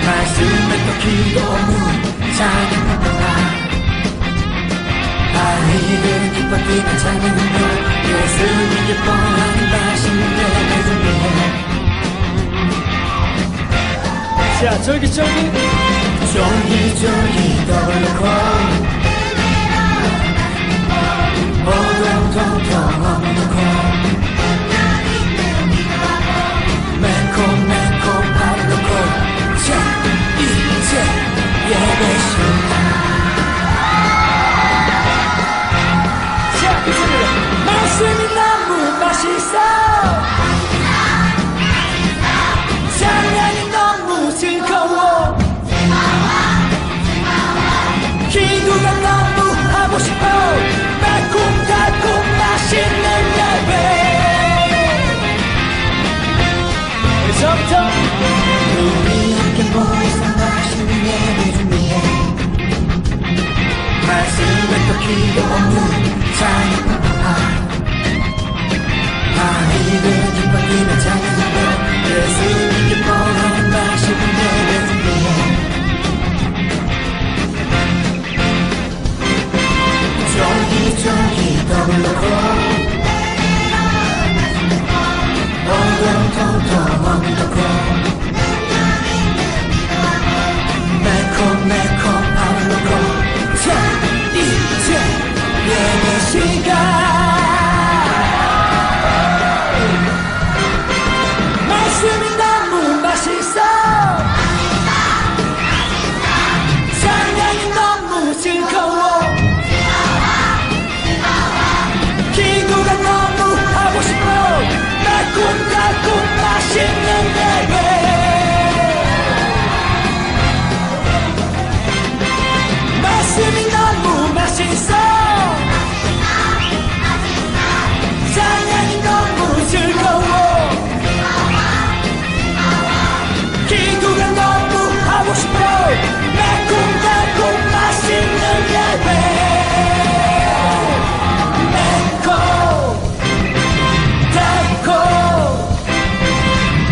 말씀에 또 기도문 찬양합니다. 아이들은 기뻐 뛰는 찬양합니다. 예수님 기뻐하는 맛있는 예배 준비해. 자, 쫄깃쫄깃 쫄깃쫄깃 떡을 넣고 오동동동 어묵 넣고 매콤매콤 밥을 넣고 자, 이제 예배 시간. 자, 그 소리로 말씀이 너무 맛있어 찬양이 너무 즐거워 기도가 너무 하고 싶어 매콤달콤 맛있는 예배. 그래서부터 우리 함께 모여서 맛있는 예배 준비해. 말씀에 또 기도 없는 찬양합니다. 아이들은 기뻐 뛰며 찬양합니다. 예수님 기뻐하는 맛있는 예배 준비해. 쫄깃쫄깃 떡을 넣고 오동통통 어묵 넣고 매콤매콤 밥을 넣고 자, 이제 예배 시간. 말씀이 너무 맛있어 찬양이 너무 즐거워 기도가 너무 하고 싶어 매콤달콤 맛있는 예배. 말씀이 너무 맛있어 찬양이 너무 즐거워 기도가 너무 하고 싶어 매콤달콤 맛있는 예배.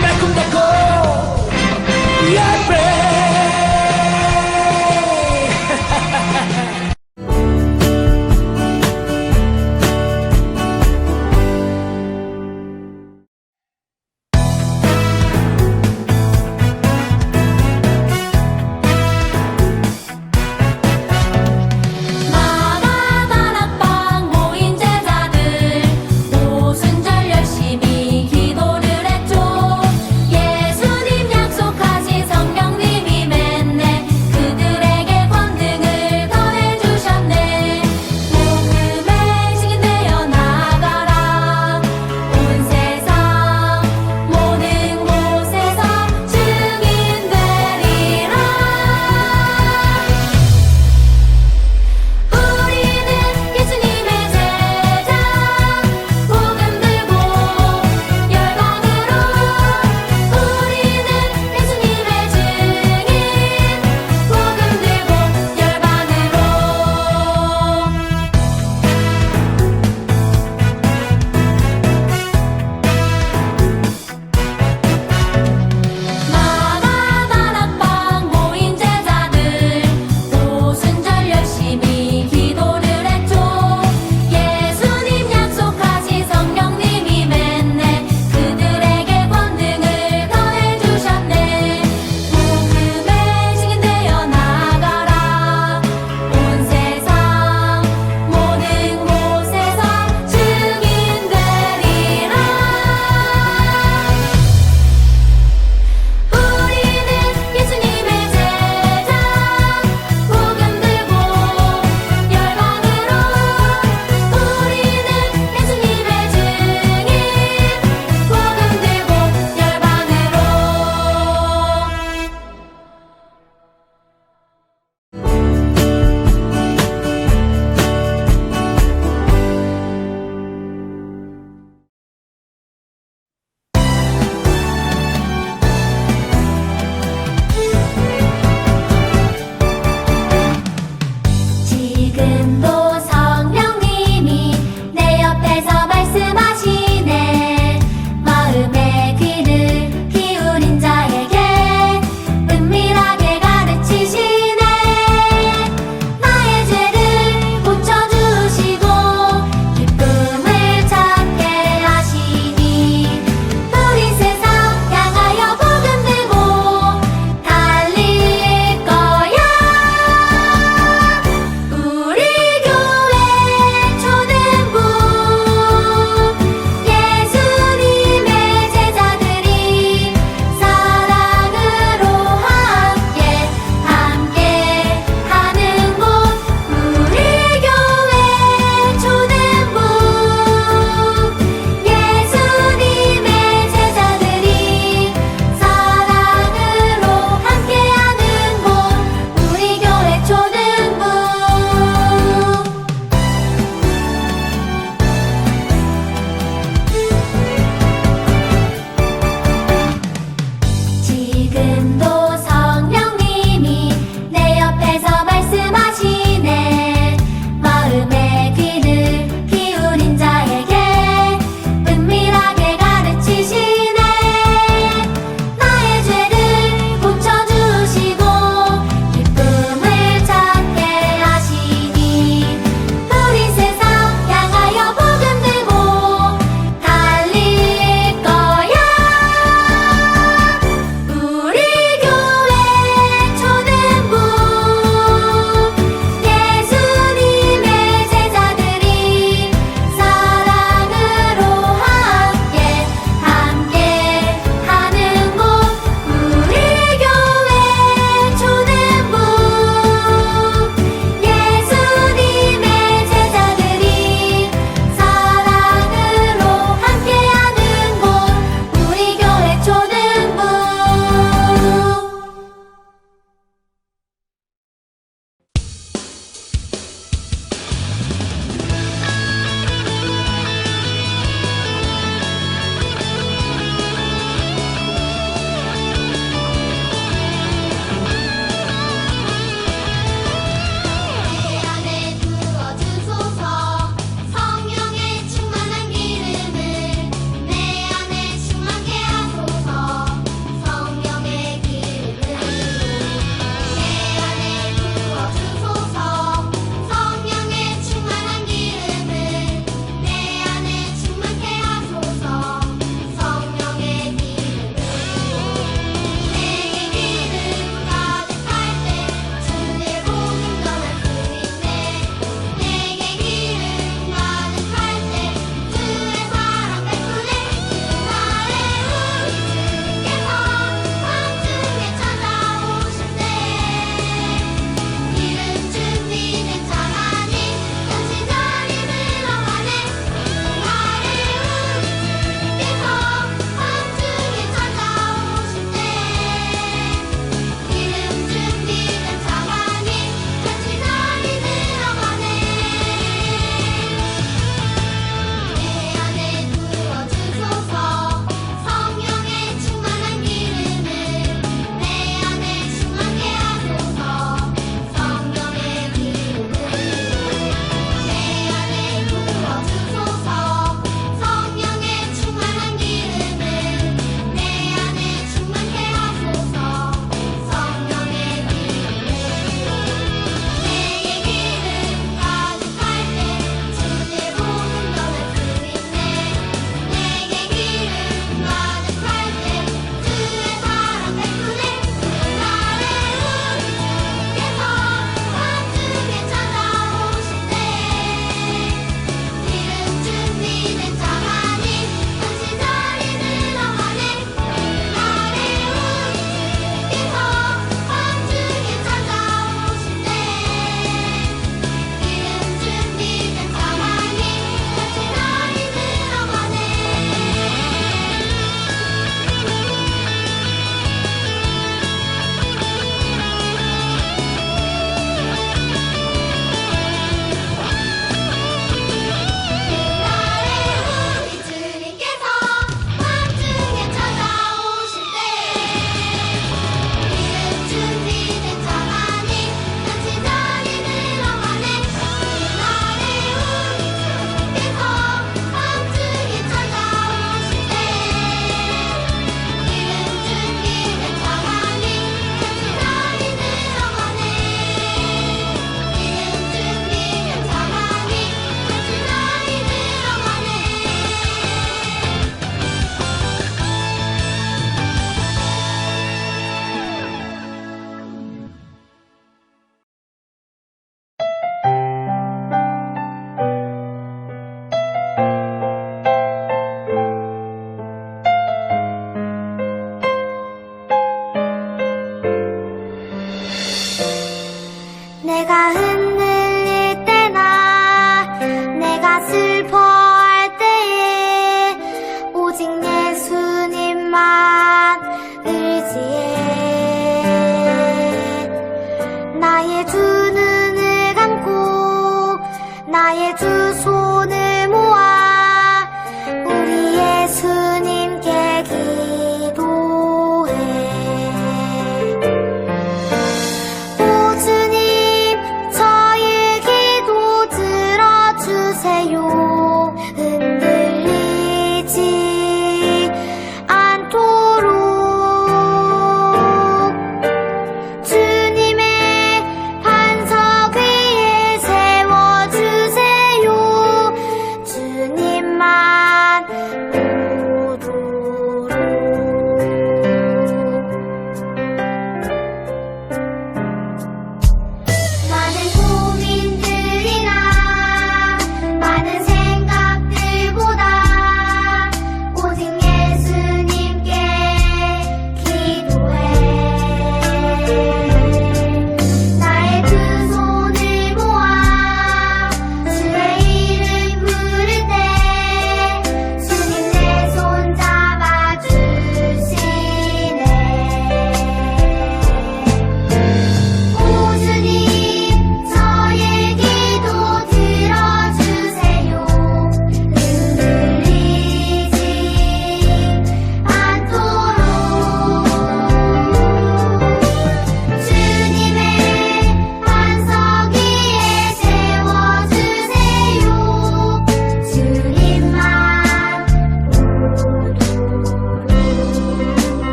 매콤달콤 예배. 마마다락방 모인 제자들 오순절 열심히 기도를 했죠. 예수님 약속하신 성령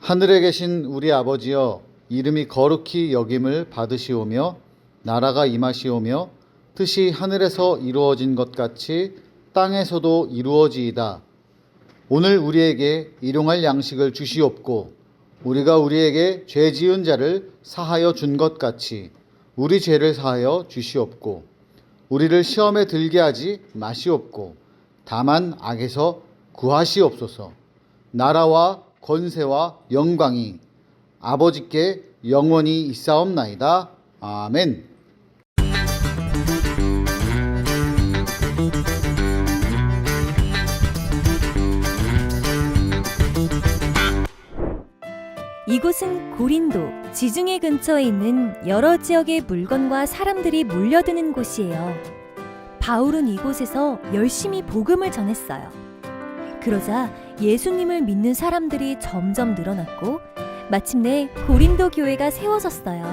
하늘에 계신 우리 아버지여, 이름이 거룩히 여김을 받으시오며 나라가 임하시오며 뜻이 하늘에서 이루어진 것 같이 땅에서도 이루어지이다. 오늘 우리에게 일용할 양식을 주시옵고 우리가 우리에게 죄 지은 자를 사하여 준 것 같이 우리 죄를 사하여 주시옵고 우리를 시험에 들게 하지 마시옵고 다만 악에서 구하시옵소서. 나라와 권세와 영광이 아버지께 영원히 있사옵나이다. 아멘. 이곳은 고린도 지중해 근처에 있는 여러 지역의 물건과 사람들이 몰려드는 곳이에요. 바울은 이곳에서 열심히 복음을 전했어요. 그러자 예수님을 믿는 사람들이 점점 늘어났고 마침내 고린도 교회가 세워졌어요.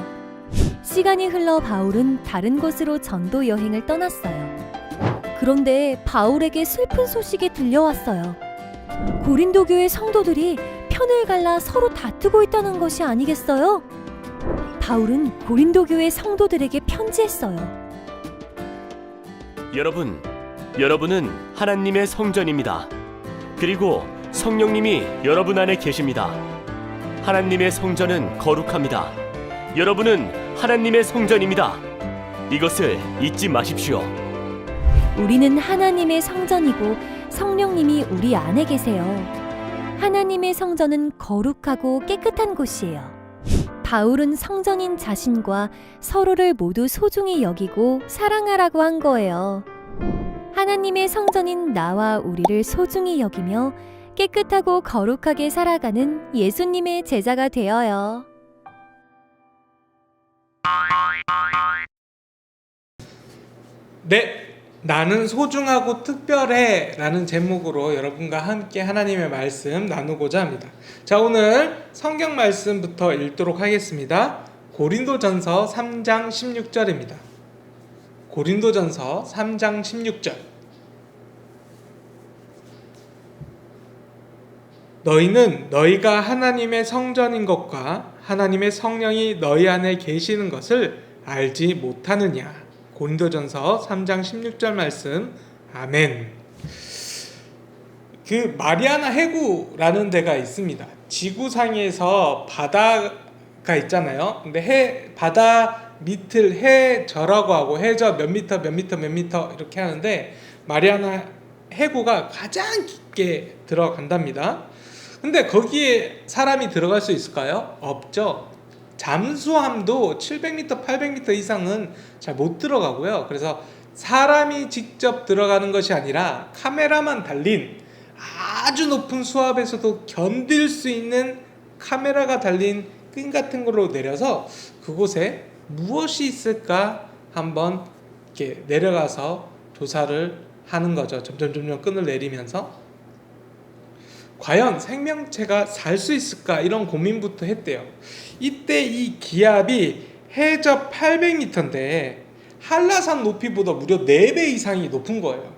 시간이 흘러 바울은 다른 곳으로 전도 여행을 떠났어요. 그런데 바울에게 슬픈 소식이 들려왔어요. 고린도 교회 성도들이 편을 갈라 서로 다투고 있다는 것이 아니겠어요? 바울은 고린도 교회 성도들에게 편지했어요. 여러분은 하나님의 성전입니다. 그리고 성령님이 여러분 안에 계십니다. 하나님의 성전은 거룩합니다. 여러분은 하나님의 성전입니다. 이것을 잊지 마십시오. 우리는 하나님의 성전이고 성령님이 우리 안에 계세요. 하나님의 성전은 거룩하고 깨끗한 곳이에요. 바울은 성전인 자신과 서로를 모두 소중히 여기고 사랑하라고 한 거예요. 하나님의 성전인 나와 우리를 소중히 여기며 깨끗하고 거룩하게 살아가는 예수님의 제자가 되어요. 네, 나는 소중하고 특별해 라는 제목으로 여러분과 함께 하나님의 말씀 나누고자 합니다. 자, 오늘 성경 말씀부터 읽도록 하겠습니다. 고린도전서 3장 16절입니다. 고린도전서 3장 16절. 너희는 너희가 하나님의 성전인 것과 하나님의 성령이 너희 안에 계시는 것을 알지 못하느냐. 고린도전서 3장 16절 말씀. 아멘. 그 마리아나 해구라는 데가 있습니다. 지구상에서 바다가 있잖아요. 근데 바다 밑을 해저라고 하고 해저 몇 미터 몇 미터 몇 미터 이렇게 하는데 마리아나 해구가 가장 깊게 들어간답니다. 근데 거기에 사람이 들어갈 수 있을까요? 없죠. 잠수함도 700m, 800m 이상은 잘 못 들어가고요. 그래서 사람이 직접 들어가는 것이 아니라 카메라만 달린 아주 높은 수압에서도 견딜 수 있는 카메라가 달린 끈 같은 걸로 내려서 그곳에 무엇이 있을까 한번 이렇게 내려가서 조사를 하는 거죠. 점점 끈을 내리면서 과연 생명체가 살 수 있을까 이런 고민부터 했대요. 이때 이 기압이 해저 800m인데 한라산 높이보다 무려 4배 이상이 높은 거예요.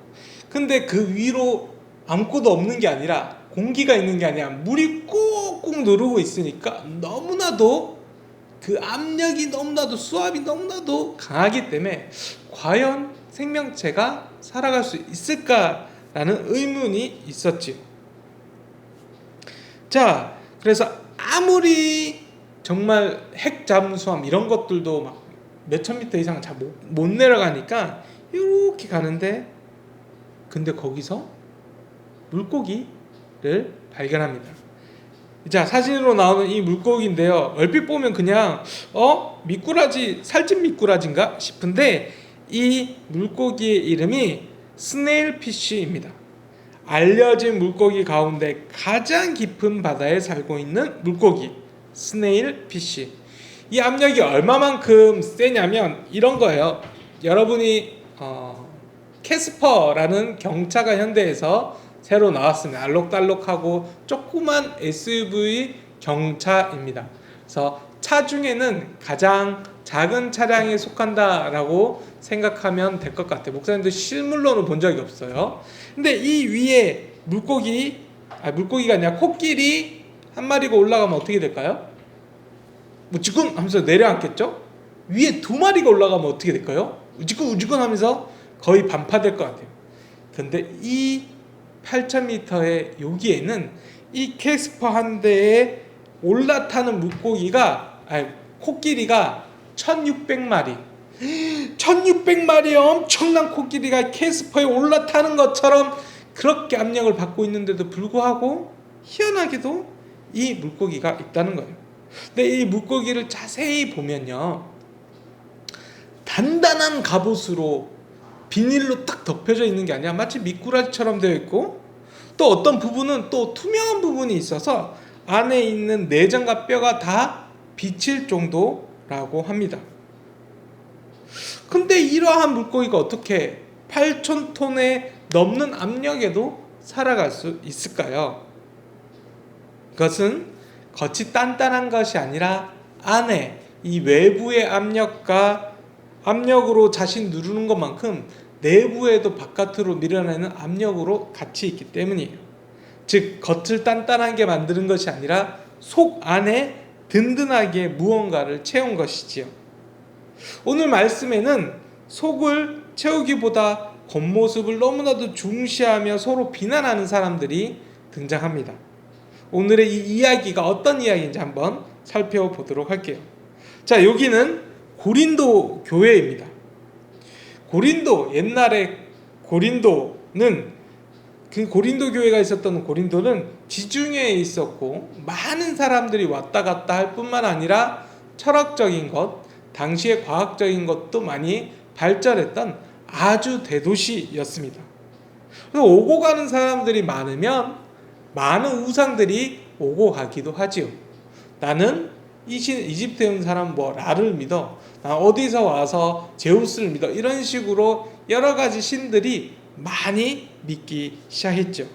근데 그 위로 아무것도 없는 게 아니라 공기가 있는 게 아니라 물이 꾹꾹 누르고 있으니까 너무나도 그 압력이 너무나도 수압이 너무나도 강하기 때문에 과연 생명체가 살아갈 수 있을까라는 의문이 있었지요. 자, 그래서 아무리 정말 핵 잠수함 이런 것들도 막 몇천 미터 이상 잘 못 내려가니까 이렇게 가는데 근데 거기서 물고기를 발견합니다. 자, 사진으로 나오는 이 물고기인데요. 얼핏 보면 그냥 미꾸라지, 살찐 미꾸라지인가 싶은데 이 물고기의 이름이 스네일피쉬입니다. 알려진 물고기 가운데 가장 깊은 바다에 살고 있는 물고기 스네일피쉬. 이 압력이 얼마만큼 세냐면 이런 거예요. 여러분이 캐스퍼라는 경차가 현대에서 새로 나왔습니다. 알록달록하고 조그만 SUV 경차입니다. 그래서 차 중에는 가장 작은 차량에 속한다라고 생각하면 될 것 같아요. 목사님도 실물로는 본 적이 없어요. 근데 이 위에 물고기가 아니라 코끼리 한 마리가 올라가면 어떻게 될까요? 우지군 하면서 내려앉겠죠? 위에 두 마리가 올라가면 어떻게 될까요? 우지군 하면서 거의 반파될 것 같아요. 근데 이 8,000m의 여기에는 이 캐스퍼 한 대에 올라타는 코끼리가 1,600마리 1,600마리의 엄청난 코끼리가 캐스퍼에 올라타는 것처럼 그렇게 압력을 받고 있는데도 불구하고 희한하게도 이 물고기가 있다는 거예요. 근데 이 물고기를 자세히 보면요, 단단한 갑옷으로 비닐로 딱 덮여져 있는 게 아니라 마치 미꾸라지처럼 되어 있고, 또 어떤 부분은 또 투명한 부분이 있어서 안에 있는 내장과 뼈가 다 비칠 정도라고 합니다. 근데 이러한 물고기가 어떻게 8,000톤에 넘는 압력에도 살아갈 수 있을까요? 그것은 겉이 단단한 것이 아니라 안에 이 외부의 압력으로 자신 누르는 것만큼 내부에도 바깥으로 밀어내는 압력으로 같이 있기 때문이에요. 즉 겉을 단단하게 만드는 것이 아니라 속 안에 든든하게 무언가를 채운 것이지요. 오늘 말씀에는 속을 채우기보다 겉모습을 너무나도 중시하며 서로 비난하는 사람들이 등장합니다. 오늘의 이 이야기가 어떤 이야기인지 한번 살펴보도록 할게요. 자, 여기는 고린도 교회입니다. 옛날에 고린도는 그 고린도 교회가 있었던 고린도는 지중해에 있었고 많은 사람들이 왔다 갔다 할 뿐만 아니라 철학적인 것, 당시의 과학적인 것도 많이 발전했던 아주 대도시였습니다. 그래서 오고 가는 사람들이 많으면 많은 우상들이 오고 가기도 하지요. 나는 이집트에 온 사람 라를 믿어, 나 어디서 와서 제우스를 믿어, 이런 식으로 여러 가지 신들이 많이 믿기 시작했죠.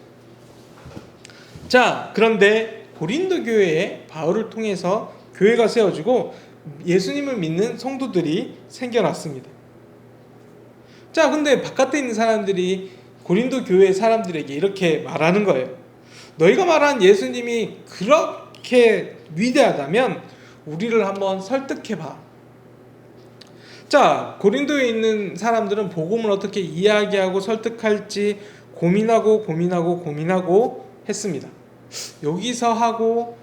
자, 그런데 고린도 교회에 바울을 통해서 교회가 세워지고 예수님을 믿는 성도들이 생겨났습니다. 자, 근데 바깥에 있는 사람들이 고린도 교회 사람들에게 이렇게 말하는 거예요. 너희가 말한 예수님이 그렇게 위대하다면 우리를 한번 설득해봐. 자, 고린도에 있는 사람들은 복음을 어떻게 이야기하고 설득할지 고민하고 했습니다. 여기서 하고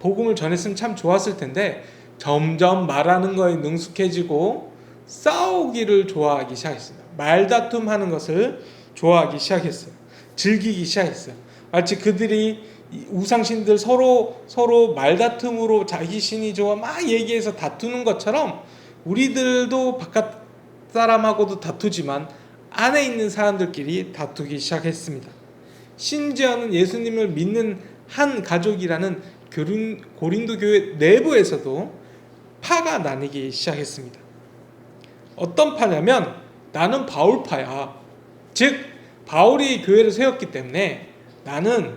복음을 전했으면 참 좋았을 텐데 점점 말하는 거에 능숙해지고 싸우기를 좋아하기 시작했습니다. 말다툼하는 것을 좋아하기 시작했어요. 즐기기 시작했어요. 마치 그들이 우상신들 서로 말다툼으로 자기 신이 좋아 막 얘기해서 다투는 것처럼 우리들도 바깥 사람하고도 다투지만 안에 있는 사람들끼리 다투기 시작했습니다. 심지어는 예수님을 믿는 한 가족이라는 고린도 교회 내부에서도 파가 나뉘기 시작했습니다. 어떤 파냐면 나는 바울파야. 즉 바울이 교회를 세웠기 때문에 나는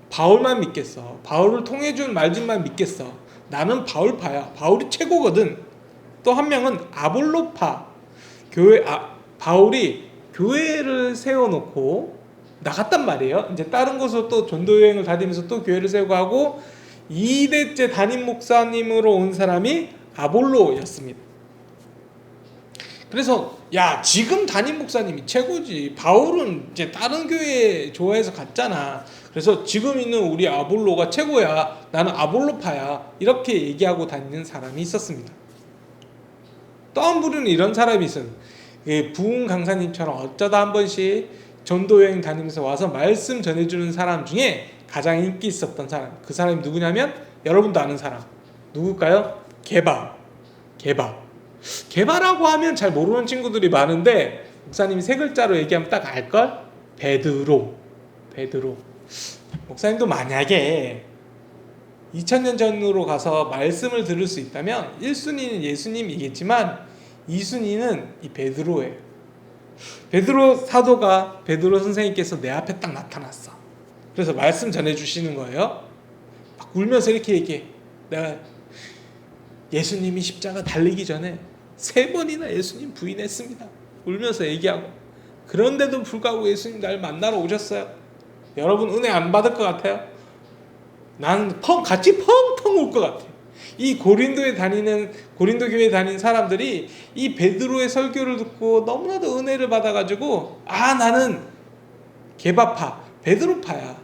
바울만 믿겠어. 바울을 통해 준 말씀만 믿겠어. 나는 바울파야. 바울이 최고거든. 또 한 명은 아볼로파. 바울이 교회를 세워놓고 나갔단 말이에요. 이제 다른 곳으로 또 전도 여행을 다니면서 또 교회를 세우고 하고 2대째 담임 목사님으로 온 사람이 아볼로였습니다. 그래서 야, 지금 담임 목사님이 최고지. 바울은 이제 다른 교회 좋아해서 갔잖아. 그래서 지금 있는 우리 아볼로가 최고야. 나는 아볼로파야. 이렇게 얘기하고 다니는 사람이 있었습니다. 또 한 부류는 이런 사람이 있어요. 부흥 강사님처럼 어쩌다 한 번씩 전도여행 다니면서 와서 말씀 전해주는 사람 중에 가장 인기 있었던 사람, 그 사람이 누구냐면 여러분도 아는 사람. 누굴까요? 게바라고 하면 잘 모르는 친구들이 많은데 목사님이 세 글자로 얘기하면 딱 알걸? 베드로. 목사님도 만약에 2000년 전으로 가서 말씀을 들을 수 있다면 1순위는 예수님이겠지만 2순위는 이 베드로예요. 베드로 사도가 베드로 선생님께서 내 앞에 딱 나타났어. 그래서 말씀 전해주시는 거예요. 막 울면서 이렇게 얘기해. 내가 예수님이 십자가 달리기 전에 3번이나 예수님 부인했습니다. 울면서 얘기하고. 그런데도 불구하고 예수님 날 만나러 오셨어요. 여러분 은혜 안 받을 것 같아요? 나는 같이 펑펑 울 것 같아. 이 고린도 교회에 다니는 사람들이 이 베드로의 설교를 듣고 너무나도 은혜를 받아가지고 나는 개바파, 베드로파야.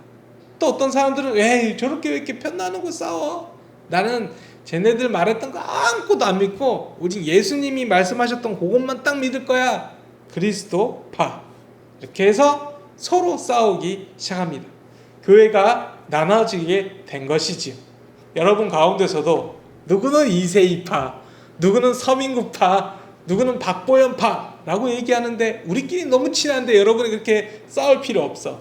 또 어떤 사람들은 왜 저렇게 왜 이렇게 편나누고 싸워? 나는 쟤네들 말했던 거 아무것도 안 믿고 오직 예수님이 말씀하셨던 그것만 딱 믿을 거야. 그리스도파. 이렇게 해서 서로 싸우기 시작합니다. 교회가 나눠지게 된 것이지요. 여러분 가운데서도 누구는 이세희파, 누구는 서민구파, 누구는 박보현파라고 얘기하는데 우리끼리 너무 친한데 여러분이 그렇게 싸울 필요 없어.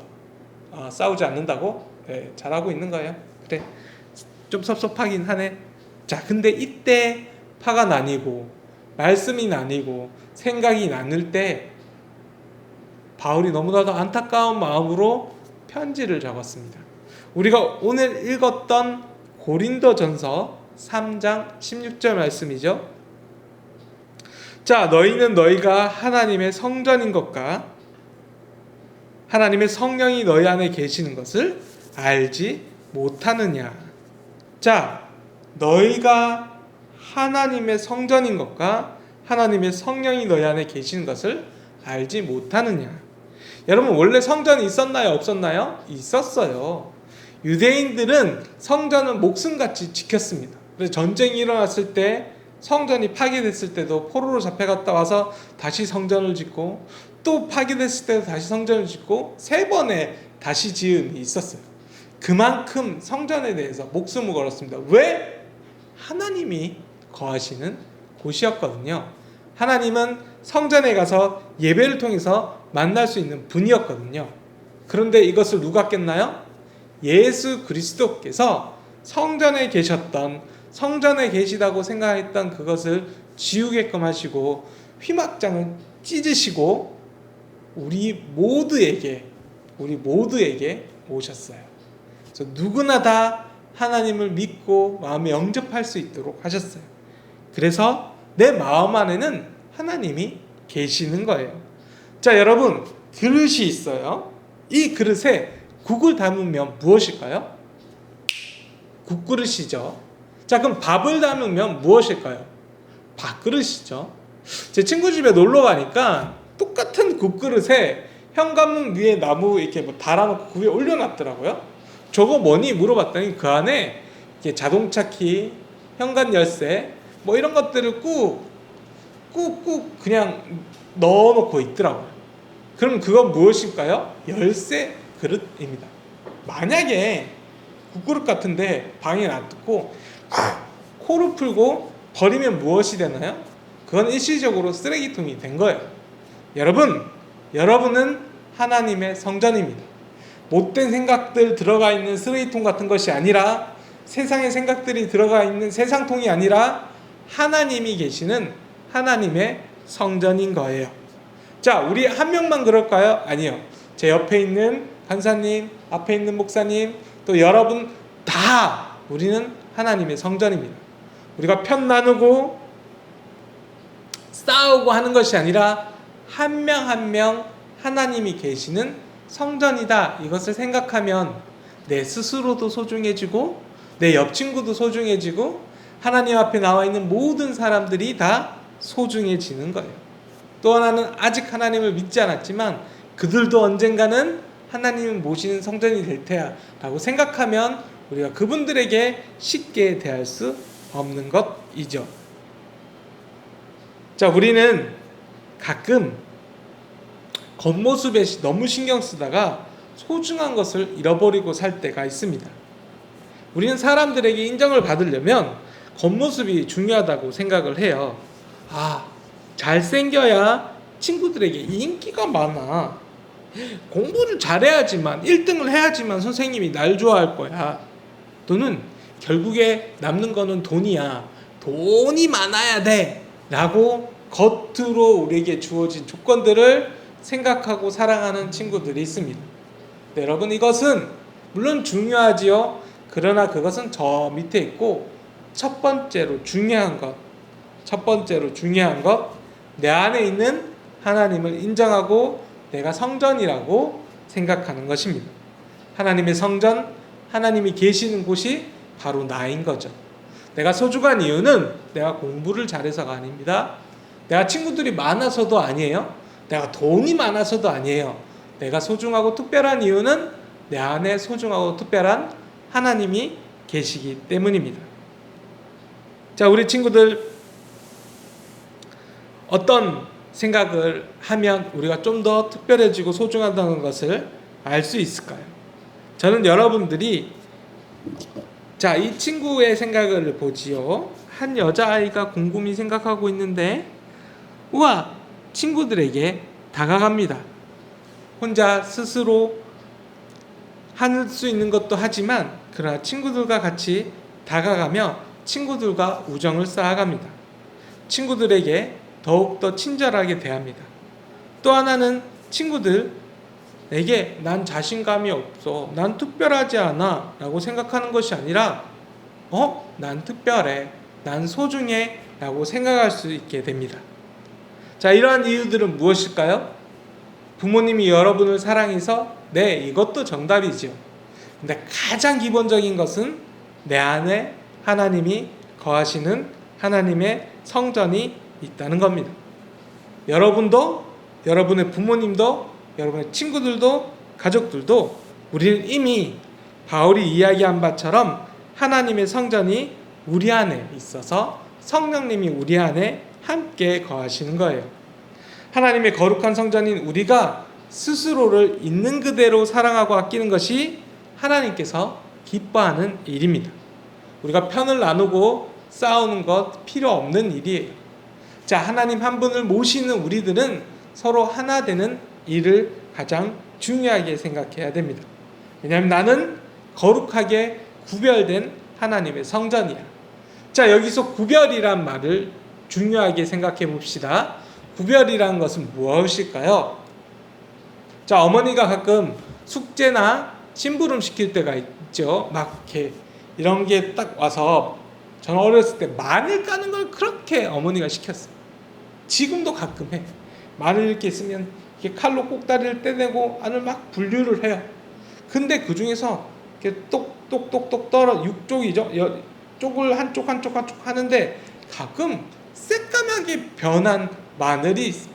싸우지 않는다고? 네, 잘하고 있는 거예요. 그래, 좀 섭섭하긴 하네. 자, 근데 이때 파가 나뉘고 말씀이 나뉘고 생각이 나눌 때 바울이 너무나도 안타까운 마음으로 편지를 적었습니다. 우리가 오늘 읽었던 고린도전서 3장 16절 말씀이죠. 자, 너희는 너희가 하나님의 성전인 것과 하나님의 성령이 너희 안에 계시는 것을 알지 못하느냐. 자, 너희가 하나님의 성전인 것과 하나님의 성령이 너희 안에 계시는 것을 알지 못하느냐. 여러분, 원래 성전이 있었나요? 없었나요? 있었어요. 유대인들은 성전은 목숨같이 지켰습니다. 그래서 전쟁이 일어났을 때 성전이 파괴됐을 때도 포로로 잡혀갔다 와서 다시 성전을 짓고 또 파괴됐을 때도 다시 성전을 짓고 3번의 다시 지음이 있었어요. 그만큼 성전에 대해서 목숨을 걸었습니다. 왜? 하나님이 거하시는 곳이었거든요. 하나님은 성전에 가서 예배를 통해서 만날 수 있는 분이었거든요. 그런데 이것을 누가 깼나요? 예수 그리스도께서 성전에 계셨던, 성전에 계시다고 생각했던 그것을 지우게끔 하시고 휘막장을 찢으시고 우리 모두에게 오셨어요. 그래서 누구나 다 하나님을 믿고 마음에 영접할 수 있도록 하셨어요. 그래서 내 마음 안에는 하나님이 계시는 거예요. 자, 여러분, 그릇이 있어요. 이 그릇에 국을 담으면 무엇일까요? 국그릇이죠. 자, 그럼 밥을 담으면 무엇일까요? 밥그릇이죠. 제 친구 집에 놀러 가니까 똑같은 국그릇에 현관문 위에 나무 이렇게 뭐 달아놓고 그 위에 올려놨더라고요. 저거 뭐니 물어봤더니 그 안에 이렇게 자동차 키, 현관 열쇠 뭐 이런 것들을 꾹꾹 그냥 넣어놓고 있더라고요. 그럼 그건 무엇일까요? 열쇠 그릇입니다. 만약에 국그릇 같은데 방에 놔두고 코를 풀고 버리면 무엇이 되나요? 그건 일시적으로 쓰레기통이 된 거예요. 여러분은 하나님의 성전입니다. 못된 생각들 들어가 있는 쓰레기통 같은 것이 아니라, 세상의 생각들이 들어가 있는 세상통이 아니라 하나님이 계시는 하나님의 성전인 거예요. 자, 우리 한 명만 그럴까요? 아니요. 제 옆에 있는 간사님, 앞에 있는 목사님, 또 여러분 다 우리는 하나님의 성전입니다. 우리가 편 나누고 싸우고 하는 것이 아니라 한 명 한 명 하나님이 계시는 성전이다. 이것을 생각하면 내 스스로도 소중해지고 내 옆 친구도 소중해지고 하나님 앞에 나와 있는 모든 사람들이 다 소중해지는 거예요. 또 하나는 아직 하나님을 믿지 않았지만 그들도 언젠가는 하나님을 모시는 성전이 될 테야 라고 생각하면 우리가 그분들에게 쉽게 대할 수 없는 것이죠. 자, 우리는 가끔 겉모습에 너무 신경 쓰다가 소중한 것을 잃어버리고 살 때가 있습니다. 우리는 사람들에게 인정을 받으려면 겉모습이 중요하다고 생각을 해요. 잘생겨야 친구들에게 인기가 많아. 공부를 잘해야지만 1등을 해야지만 선생님이 날 좋아할 거야. 또는 결국에 남는 거는 돈이야. 돈이 많아야 돼 라고 겉으로 우리에게 주어진 조건들을 생각하고 사랑하는 친구들이 있습니다. 네, 여러분, 이것은 물론 중요하지요. 그러나 그것은 저 밑에 있고 첫 번째로 중요한 것, 내 안에 있는 하나님을 인정하고 내가 성전이라고 생각하는 것입니다. 하나님의 성전, 하나님이 계시는 곳이 바로 나인 거죠. 내가 소중한 이유는 내가 공부를 잘해서가 아닙니다. 내가 친구들이 많아서도 아니에요. 내가 돈이 많아서도 아니에요. 내가 소중하고 특별한 이유는 내 안에 소중하고 특별한 하나님이 계시기 때문입니다. 자, 우리 친구들 어떤 생각을 하면 우리가 좀 더 특별해지고 소중하다는 것을 알 수 있을까요? 저는 여러분들이 자, 이 친구의 생각을 보지요. 한 여자아이가 곰곰이 생각하고 있는데 우와, 친구들에게 다가갑니다. 혼자 스스로 할 수 있는 것도 하지만 그러나 친구들과 같이 다가가며 친구들과 우정을 쌓아갑니다. 친구들에게 더욱더 친절하게 대합니다. 또 하나는 친구들에게 난 자신감이 없어, 난 특별하지 않아 라고 생각하는 것이 아니라 난 특별해, 난 소중해 라고 생각할 수 있게 됩니다. 자, 이러한 이유들은 무엇일까요? 부모님이 여러분을 사랑해서 네, 이것도 정답이죠. 근데 가장 기본적인 것은 내 안에 하나님이 거하시는 하나님의 성전이 있다는 겁니다. 여러분도, 여러분의 부모님도, 여러분의 친구들도, 가족들도 우리는 이미 바울이 이야기한 바처럼 하나님의 성전이 우리 안에 있어서 성령님이 우리 안에 함께 거하시는 거예요. 하나님의 거룩한 성전인 우리가 스스로를 있는 그대로 사랑하고 아끼는 것이 하나님께서 기뻐하는 일입니다. 우리가 편을 나누고 싸우는 것 필요 없는 일이에요. 자, 하나님 한 분을 모시는 우리들은 서로 하나 되는 일을 가장 중요하게 생각해야 됩니다. 왜냐하면 나는 거룩하게 구별된 하나님의 성전이야. 자, 여기서 구별이란 말을 중요하게 생각해 봅시다. 구별이란 것은 무엇일까요? 자, 어머니가 가끔 숙제나 심부름 시킬 때가 있죠. 막 이렇게 이런 게 딱 와서 저는 어렸을 때 마늘 까는 걸 그렇게 어머니가 시켰어요. 지금도 가끔 해. 마늘 이렇게 있으면 이렇게 칼로 꼭다리를 떼내고 안을 막 분류를 해요. 근데 그 중에서 이렇게 똑똑똑똑 떨어 6쪽이죠. 쪽을 한쪽 하는데 가끔 새까맣게 변한 마늘이 있어요.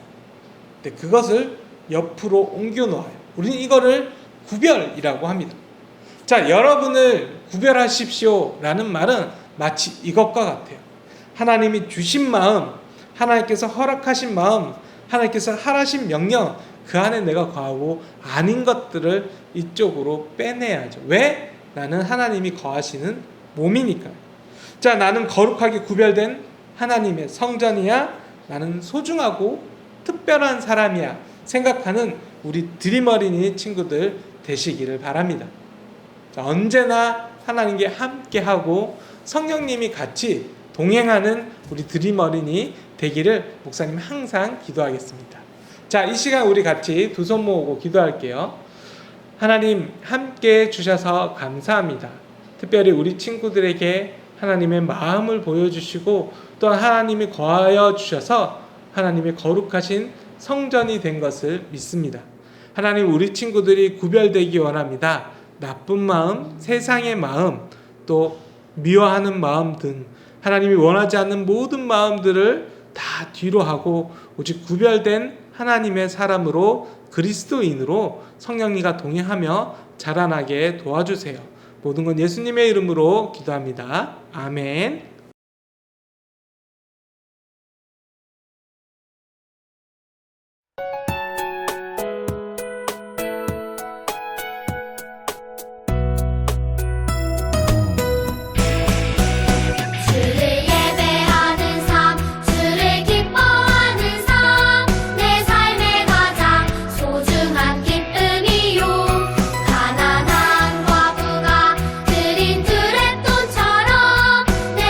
근데 그것을 옆으로 옮겨 놓아요. 우리는 이거를 구별이라고 합니다. 자, 여러분을 구별하십시오 라는 말은 마치 이것과 같아요. 하나님이 주신 마음, 하나님께서 허락하신 마음, 하나님께서 하라신 명령, 그 안에 내가 거하고 아닌 것들을 이쪽으로 빼내야죠. 왜? 나는 하나님이 거하시는 몸이니까요. 자, 나는 거룩하게 구별된 하나님의 성전이야, 나는 소중하고 특별한 사람이야 생각하는 우리 드림 어린이 친구들 되시기를 바랍니다. 자, 언제나 하나님께 함께하고 성령님이 같이 동행하는 우리 드림 어린이 되기를 목사님 항상 기도하겠습니다. 자, 이 시간 우리 같이 두 손 모으고 기도할게요. 하나님 함께 주셔서 감사합니다. 특별히 우리 친구들에게 하나님의 마음을 보여주시고 또한 하나님이 거하여 주셔서 하나님의 거룩하신 성전이 된 것을 믿습니다. 하나님, 우리 친구들이 구별되기 원합니다. 나쁜 마음, 세상의 마음, 또 미워하는 마음 등 하나님이 원하지 않는 모든 마음들을 다 뒤로 하고 오직 구별된 하나님의 사람으로, 그리스도인으로 성령님과 동행하며 자라나게 도와주세요. 모든 건 예수님의 이름으로 기도합니다. 아멘. 가난한 과부가 드린 드랩돈처럼 내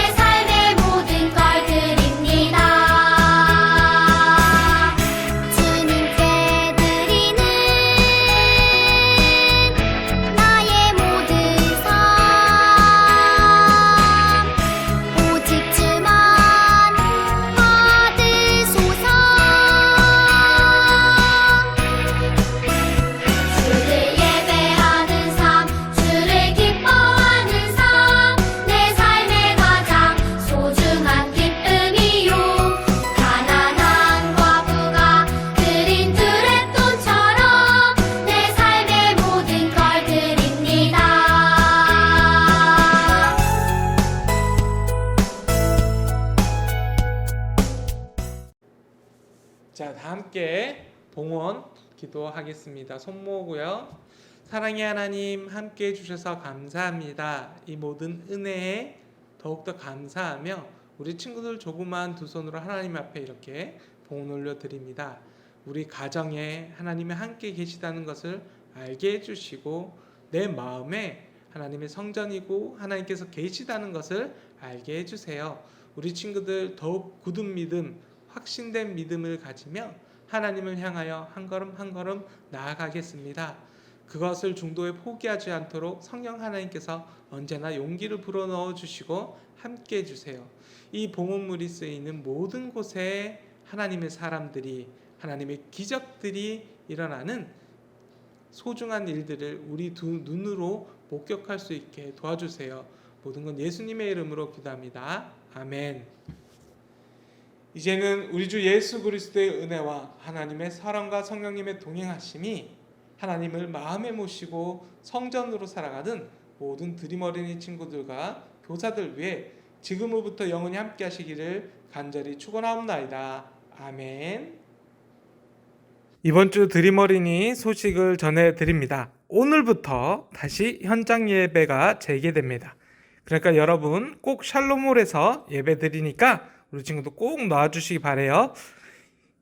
자, 다 함께 봉헌 기도하겠습니다. 손 모으고요. 사랑의 하나님, 함께 해주셔서 감사합니다. 이 모든 은혜에 더욱더 감사하며 우리 친구들 조그만 두 손으로 하나님 앞에 이렇게 봉헌 올려드립니다. 우리 가정에 하나님이 함께 계시다는 것을 알게 해주시고 내 마음에 하나님의 성전이고 하나님께서 계시다는 것을 알게 해주세요. 우리 친구들 더욱 굳은 믿음, 확신된 믿음을 가지며 하나님을 향하여 한 걸음 한 걸음 나아가겠습니다. 그것을 중도에 포기하지 않도록 성령 하나님께서 언제나 용기를 불어넣어 주시고 함께 해주세요. 이 봉헌물이 쓰이는 모든 곳에 하나님의 사람들이, 하나님의 기적들이 일어나는 소중한 일들을 우리 두 눈으로 목격할 수 있게 도와주세요. 모든 건 예수님의 이름으로 기도합니다. 아멘. 이제는 우리 주 예수 그리스도의 은혜와 하나님의 사랑과 성령님의 동행하심이 하나님을 마음에 모시고 성전으로 살아가는 모든 드림 어린이 친구들과 교사들 위해 지금으로부터 영원히 함께 하시기를 간절히 축원하옵나이다. 아멘. 이번 주 드림 어린이 소식을 전해드립니다. 오늘부터 다시 현장 예배가 재개됩니다. 그러니까 여러분 꼭 샬롬홀에서 예배 드리니까 우리 친구도 꼭 나와주시기 바래요.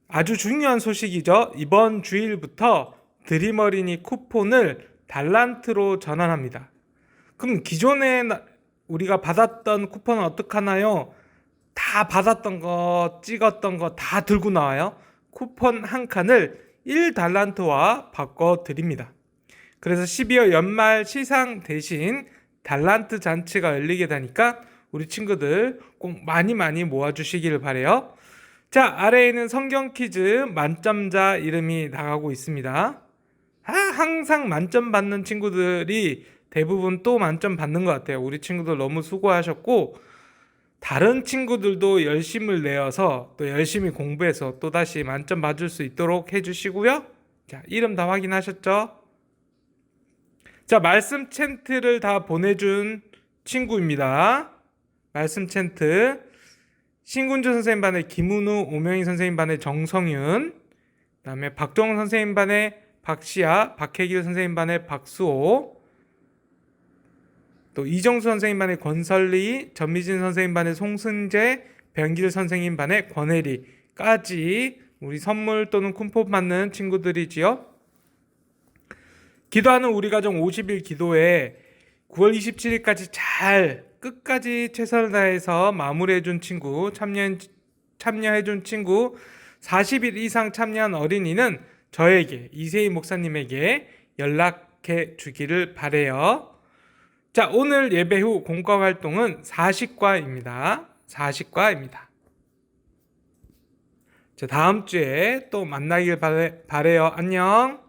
아주 중요한 소식이죠. 이번 주일부터 드림 어린이 쿠폰을 달란트로 전환합니다. 그럼 기존에 우리가 받았던 쿠폰은 어떡하나요? 다 받았던 거, 찍었던 거 다 들고 나와요. 쿠폰 한 칸을 1달란트와 바꿔드립니다. 그래서 12월 연말 시상 대신 달란트 잔치가 열리게 되니까 우리 친구들 꼭 많이 모아주시길 바래요. 자, 아래에 있는 성경 퀴즈 만점자 이름이 나가고 있습니다. 항상 만점 받는 친구들이 대부분 또 만점 받는 것 같아요. 우리 친구들 너무 수고하셨고 다른 친구들도 열심을 내어서 또 열심히 공부해서 또다시 만점 받을 수 있도록 해주시고요. 자, 이름 다 확인하셨죠? 자, 말씀 챈트를 다 보내준 친구입니다. 말씀 챈트 신군주 선생님 반의 김은우, 오명희 선생님 반의 정성윤, 그 다음에 박정훈 선생님 반의 박시아, 박혜길 선생님 반의 박수호, 또 이정수 선생님 반의 권설리, 전미진 선생님 반의 송승재, 변길 선생님 반의 권혜리까지 우리 선물 또는 쿠폰 받는 친구들이지요. 기도하는 우리 가정 50일 기도에 9월 27일까지 잘 끝까지 최선을 다해서 마무리해준 친구, 참여해준 친구, 40일 이상 참여한 어린이는 저에게, 이세희 목사님에게 연락해 주기를 바래요. 자, 오늘 예배 후 공과 활동은 40과입니다. 40과입니다. 자, 다음 주에 또 만나길 바래요. 안녕.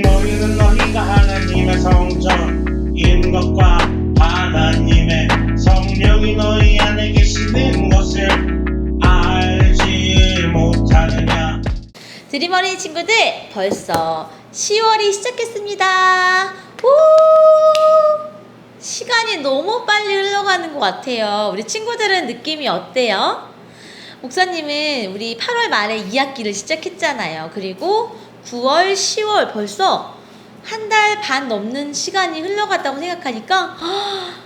너희는 너희가 하나님의 성전인 것과 하나님의 성령이 너희 안에 계시는 것을 알지 못하느냐. 드림 어린이 친구들, 벌써 10월이 시작했습니다. 오! 시간이 너무 빨리 흘러가는 것 같아요. 우리 친구들은 느낌이 어때요? 목사님은 우리 8월 말에 2학기를 시작했잖아요. 그리고 9월, 10월 벌써 한 달 반 넘는 시간이 흘러갔다고 생각하니까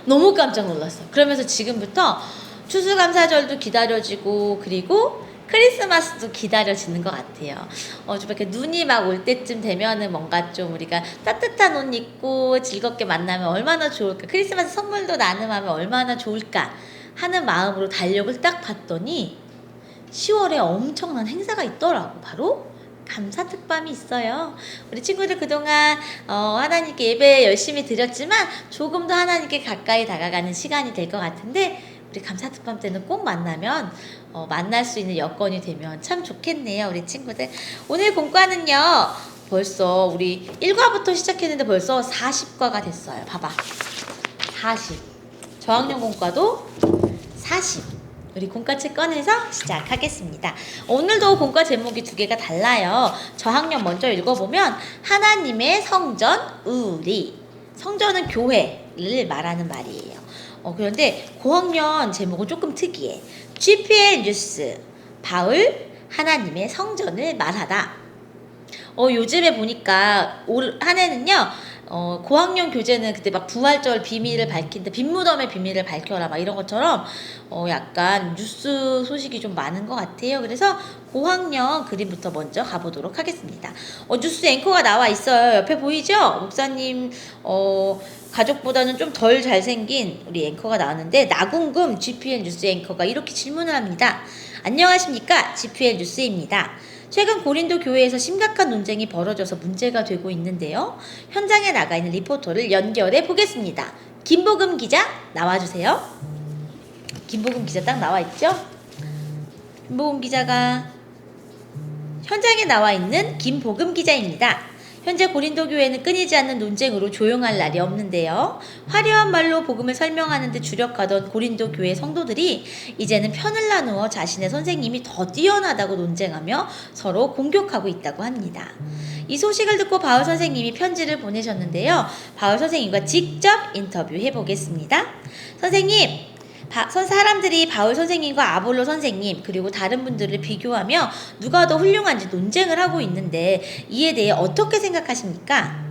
너무 깜짝 놀랐어요. 그러면서 지금부터 추수감사절도 기다려지고 그리고 크리스마스도 기다려지는 것 같아요. 좀 이렇게 눈이 막 올 때쯤 되면은 뭔가 좀 우리가 따뜻한 옷 입고 즐겁게 만나면 얼마나 좋을까, 크리스마스 선물도 나눔하면 얼마나 좋을까 하는 마음으로 달력을 딱 봤더니 10월에 엄청난 행사가 있더라고. 바로 감사특밤이 있어요. 우리 친구들 그동안 하나님께 예배 열심히 드렸지만 조금 더 하나님께 가까이 다가가는 시간이 될 것 같은데 우리 감사특밤 때는 꼭 만나면 만날 수 있는 여건이 되면 참 좋겠네요. 우리 친구들 오늘 공과는요 벌써 우리 1과부터 시작했는데 벌써 40과가 됐어요. 봐봐, 40. 저학년 공과도 40. 우리 공과책 꺼내서 시작하겠습니다. 오늘도 공과 제목이 두 개가 달라요. 저학년 먼저 읽어보면 하나님의 성전 우리. 성전은 교회를 말하는 말이에요. 그런데 고학년 제목은 조금 특이해. GPL 뉴스 바울 하나님의 성전을 말하다. 요즘에 보니까 올 한 해는요. 고학년 교재는 그때 막 부활절 비밀을 밝힌다, 빈무덤의 비밀을 밝혀라 막 이런 것처럼 약간 뉴스 소식이 좀 많은 것 같아요. 그래서 고학년 그림부터 먼저 가보도록 하겠습니다. 뉴스 앵커가 나와 있어요. 옆에 보이죠? 목사님 가족보다는 좀 덜 잘생긴 우리 앵커가 나왔는데 나궁금 GPN 뉴스 앵커가 이렇게 질문을 합니다. 안녕하십니까? GPN 뉴스입니다. 최근 고린도 교회에서 심각한 논쟁이 벌어져서 문제가 되고 있는데요. 현장에 나가 있는 리포터를 연결해 보겠습니다. 김복음 기자 나와주세요. 김복음 기자 딱 나와 있죠? 김복음 기자가 현장에 나와 있는 김복음 기자입니다. 현재 고린도 교회는 끊이지 않는 논쟁으로 조용할 날이 없는데요. 화려한 말로 복음을 설명하는 데 주력하던 고린도 교회 성도들이 이제는 편을 나누어 자신의 선생님이 더 뛰어나다고 논쟁하며 서로 공격하고 있다고 합니다. 이 소식을 듣고 바울 선생님이 편지를 보내셨는데요. 바울 선생님과 직접 인터뷰해 보겠습니다. 선생님, 사람들이 바울 선생님과 아볼로 선생님 그리고 다른 분들을 비교하며 누가 더 훌륭한지 논쟁을 하고 있는데 이에 대해 어떻게 생각하십니까?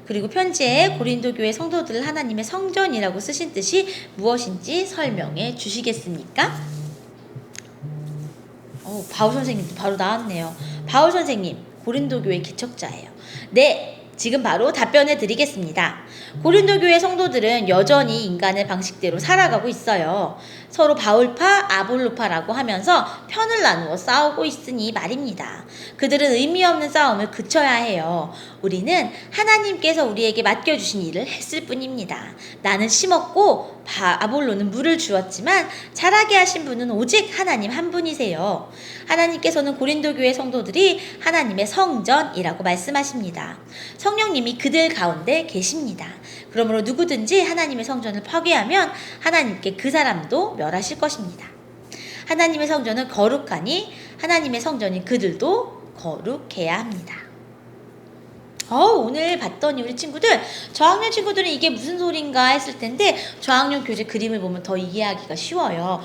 그리고 편지에 고린도 교회 성도들을 하나님의 성전이라고 쓰신 뜻이 무엇인지 설명해 주시겠습니까? 바울 선생님도 바로 나왔네요. 바울 선생님, 고린도 교회 개척자예요. 네, 지금 바로 답변해 드리겠습니다. 고린도 교회 성도들은 여전히 인간의 방식대로 살아가고 있어요. 서로 바울파, 아볼로파라고 하면서 편을 나누어 싸우고 있으니 말입니다. 그들은 의미 없는 싸움을 그쳐야 해요. 우리는 하나님께서 우리에게 맡겨주신 일을 했을 뿐입니다. 나는 심었고 아볼로는 물을 주었지만 자라게 하신 분은 오직 하나님 한 분이세요. 하나님께서는 고린도 교회 성도들이 하나님의 성전이라고 말씀하십니다. 성령님이 그들 가운데 계십니다. 그러므로 누구든지 하나님의 성전을 파괴하면 하나님께 그 사람도 멸하실 것입니다. 하나님의 성전은 거룩하니 하나님의 성전인 그들도 거룩해야 합니다. 오늘 봤더니 우리 친구들, 저학년 친구들은 이게 무슨 소린가 했을 텐데 저학년 교재 그림을 보면 더 이해하기가 쉬워요.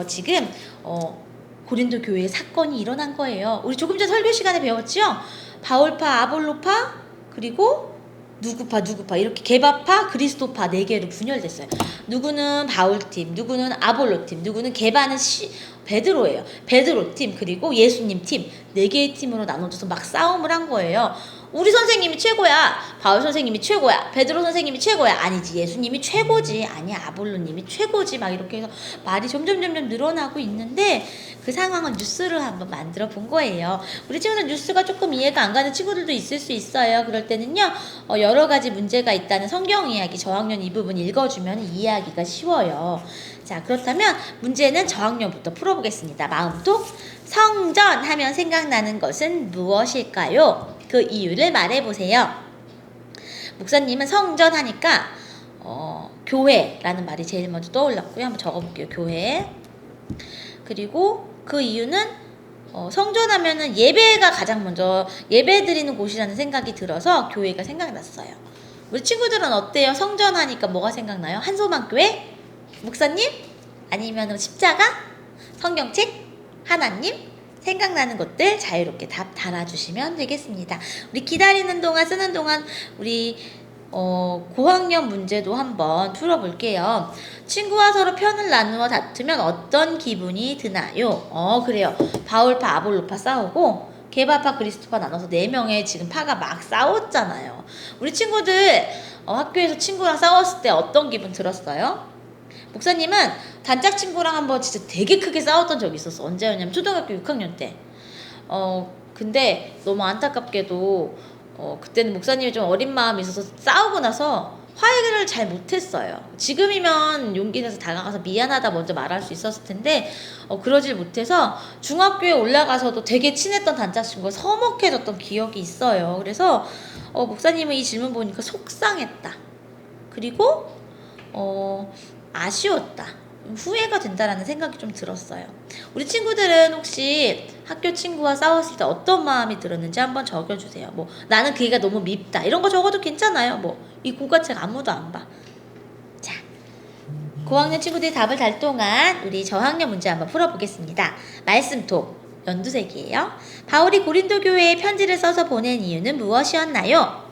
지금 고린도 교회에 사건이 일어난 거예요. 우리 조금 전 설교 시간에 배웠죠? 바울파, 아볼로파, 그리고 누구파 이렇게 게바파, 그리스도파 4개로 분열됐어요. 누구는 바울팀, 누구는 아볼로팀, 누구는 게바는 베드로예요. 베드로팀 그리고 예수님팀 4개의 팀으로 나눠져서 막 싸움을 한 거예요. 우리 선생님이 최고야. 바울 선생님이 최고야. 베드로 선생님이 최고야. 아니지. 예수님이 최고지. 아니야. 아볼로님이 최고지. 막 이렇게 해서 말이 점점 늘어나고 있는데 그 상황을 뉴스를 한번 만들어 본 거예요. 우리 친구들 뉴스가 조금 이해가 안 가는 친구들도 있을 수 있어요. 그럴 때는요. 여러 가지 문제가 있다는 성경 이야기 저학년 이 부분 읽어주면 이해하기가 쉬워요. 자, 그렇다면 문제는 저학년부터 풀어보겠습니다. 마음톡. 성전 하면 생각나는 것은 무엇일까요? 그 이유를 말해보세요. 목사님은 성전 하니까 교회라는 말이 제일 먼저 떠올랐고요. 한번 적어볼게요. 교회. 그리고 그 이유는 성전 하면은 예배가 가장 먼저 예배 드리는 곳이라는 생각이 들어서 교회가 생각났어요. 우리 친구들은 어때요? 성전 하니까 뭐가 생각나요? 한소망교회? 목사님? 아니면 십자가? 성경책? 하나님? 생각나는 것들 자유롭게 답 달아주시면 되겠습니다. 우리 기다리는 동안 쓰는 동안 우리 고학년 문제도 한번 풀어볼게요. 친구와 서로 편을 나누어 다투면 어떤 기분이 드나요? 그래요. 바울파, 아볼로파 싸우고 게바파, 그리스도파 나눠서 4명의 지금 파가 막 싸웠잖아요. 우리 친구들 학교에서 친구랑 싸웠을 때 어떤 기분 들었어요? 목사님은 단짝 친구랑 한번 진짜 되게 크게 싸웠던 적이 있었어. 언제였냐면 초등학교 6학년 때. 근데 너무 안타깝게도 그때는 목사님이 좀 어린 마음이 있어서 싸우고 나서 화해를 잘 못했어요. 지금이면 용기 내서 다가가서 미안하다 먼저 말할 수 있었을 텐데 그러질 못해서 중학교에 올라가서도 되게 친했던 단짝 친구가 서먹해졌던 기억이 있어요. 그래서 목사님은 이 질문 보니까 속상했다. 그리고 아쉬웠다. 후회가 된다라는 생각이 좀 들었어요. 우리 친구들은 혹시 학교 친구와 싸웠을 때 어떤 마음이 들었는지 한번 적어주세요. 뭐 나는 그 애가 너무 밉다 이런 거 적어도 괜찮아요. 뭐 이 국어책 아무도 안 봐. 자, 고학년 친구들이 답을 달 동안 우리 저학년 문제 한번 풀어보겠습니다. 말씀톡 연두색이에요. 바울이 고린도 교회에 편지를 써서 보낸 이유는 무엇이었나요?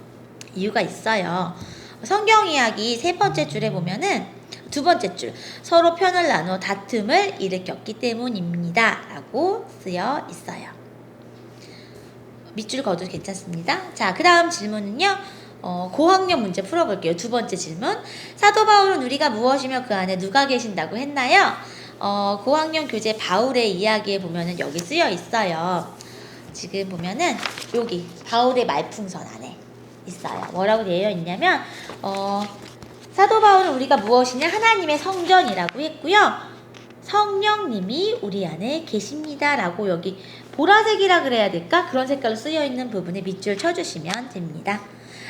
이유가 있어요. 성경 이야기 세 번째 줄에 보면은 두 번째 줄, 서로 편을 나누어 다툼을 일으켰기 때문입니다 라고 쓰여 있어요. 밑줄 그어도 괜찮습니다. 자, 그 다음 질문은요, 고학년 문제 풀어볼게요. 두 번째 질문. 사도 바울은 우리가 무엇이며 그 안에 누가 계신다고 했나요? 고학년 교재 바울의 이야기에 보면은 여기 쓰여 있어요. 지금 보면은 여기 바울의 말풍선 안에 있어요. 뭐라고 되어 있냐면 사도 바울은 우리가 무엇이냐? 하나님의 성전이라고 했고요. 성령님이 우리 안에 계십니다 라고 여기 보라색이라 그래야 될까? 그런 색깔로 쓰여 있는 부분에 밑줄 쳐주시면 됩니다.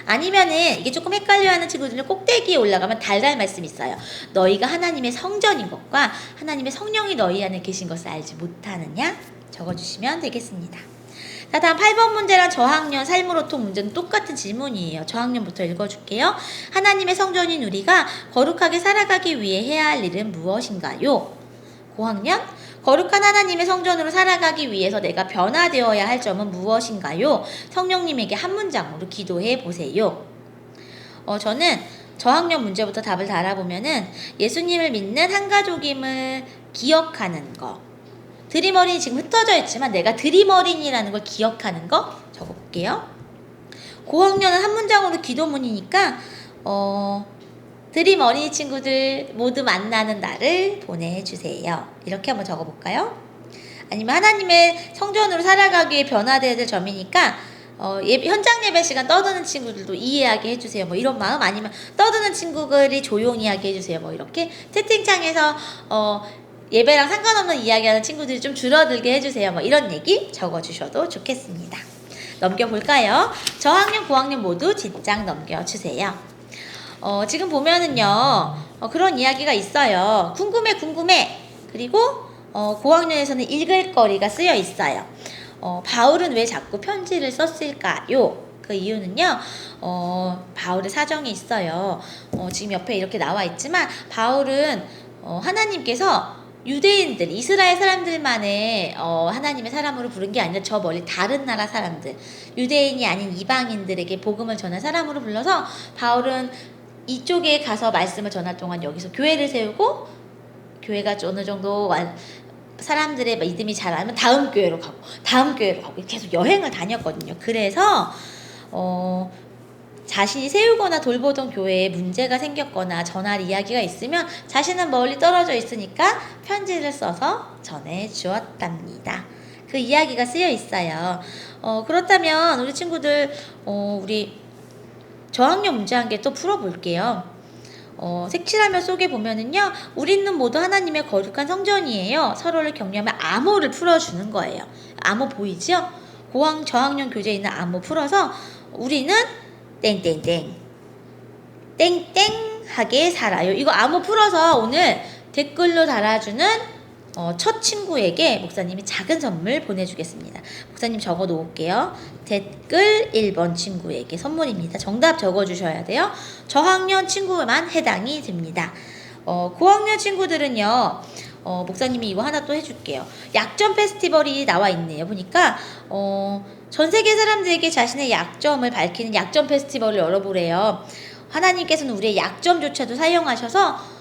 아니면은 이게 조금 헷갈려하는 친구들은 꼭대기에 올라가면 달달 말씀이 있어요. 너희가 하나님의 성전인 것과 하나님의 성령이 너희 안에 계신 것을 알지 못하느냐? 적어주시면 되겠습니다. 자, 다음 8번 문제랑 저학년 삶으로통 문제는 똑같은 질문이에요. 저학년부터 읽어줄게요. 하나님의 성전인 우리가 거룩하게 살아가기 위해 해야 할 일은 무엇인가요? 고학년, 거룩한 하나님의 성전으로 살아가기 위해서 내가 변화되어야 할 점은 무엇인가요? 성령님에게 한 문장으로 기도해 보세요. 저는 저학년 문제부터 답을 달아보면은 예수님을 믿는 한 가족임을 기억하는 거. 드림어린이 지금 흩어져 있지만 내가 드림어린이라는 걸 기억하는 거 적어볼게요. 고학년은 한 문장으로 기도문이니까 드림어린이 친구들 모두 만나는 날을 보내주세요. 이렇게 한번 적어볼까요? 아니면 하나님의 성전으로 살아가기 위해 변화되어야 될 점이니까 현장 예배 시간 떠드는 친구들도 이해하게 해주세요. 뭐 이런 마음, 아니면 떠드는 친구들이 조용히 하게 해주세요. 뭐 이렇게 채팅창에서 예배랑 상관없는 이야기하는 친구들이 좀 줄어들게 해주세요. 뭐 이런 얘기 적어주셔도 좋겠습니다. 넘겨볼까요? 저학년, 고학년 모두 뒷장 넘겨주세요. 지금 보면은요, 그런 이야기가 있어요. 궁금해. 그리고 고학년에서는 읽을 거리가 쓰여 있어요. 바울은 왜 자꾸 편지를 썼을까요? 그 이유는요, 바울의 사정이 있어요. 지금 옆에 이렇게 나와 있지만 바울은 하나님께서 유대인들, 이스라엘 사람들만의 하나님의 사람으로 부른 게 아니라 저 멀리 다른 나라 사람들, 유대인이 아닌 이방인들에게 복음을 전한 사람으로 불러서 바울은 이쪽에 가서 말씀을 전할 동안 여기서 교회를 세우고, 교회가 어느 정도 사람들의 믿음이 잘 알면 다음 교회로 가고 계속 여행을 다녔거든요. 그래서 자신이 세우거나 돌보던 교회에 문제가 생겼거나 전할 이야기가 있으면 자신은 멀리 떨어져 있으니까 편지를 써서 전해주었답니다. 그 이야기가 쓰여 있어요. 그렇다면 우리 친구들 우리 저학년 문제 한 개 또 풀어볼게요. 색칠하며 속에 보면은요, 우리는 모두 하나님의 거룩한 성전이에요. 서로를 격려하며 암호를 풀어주는 거예요. 암호 보이죠? 저학년 교재에 있는 암호 풀어서 우리는 땡땡땡 땡땡하게 살아요. 이거 암호 풀어서 오늘 댓글로 달아주는 첫 친구에게 목사님이 작은 선물 보내주겠습니다. 목사님 적어 놓을게요. 댓글 1번 친구에게 선물입니다. 정답 적어주셔야 돼요. 저학년 친구만 해당이 됩니다. 고학년 친구들은요, 목사님이 이거 하나 또 해줄게요. 약점 페스티벌이 나와 있네요. 보니까 전 세계 사람들에게 자신의 약점을 밝히는 약점 페스티벌을 열어보래요. 하나님께서는 우리의 약점조차도 사용하셔서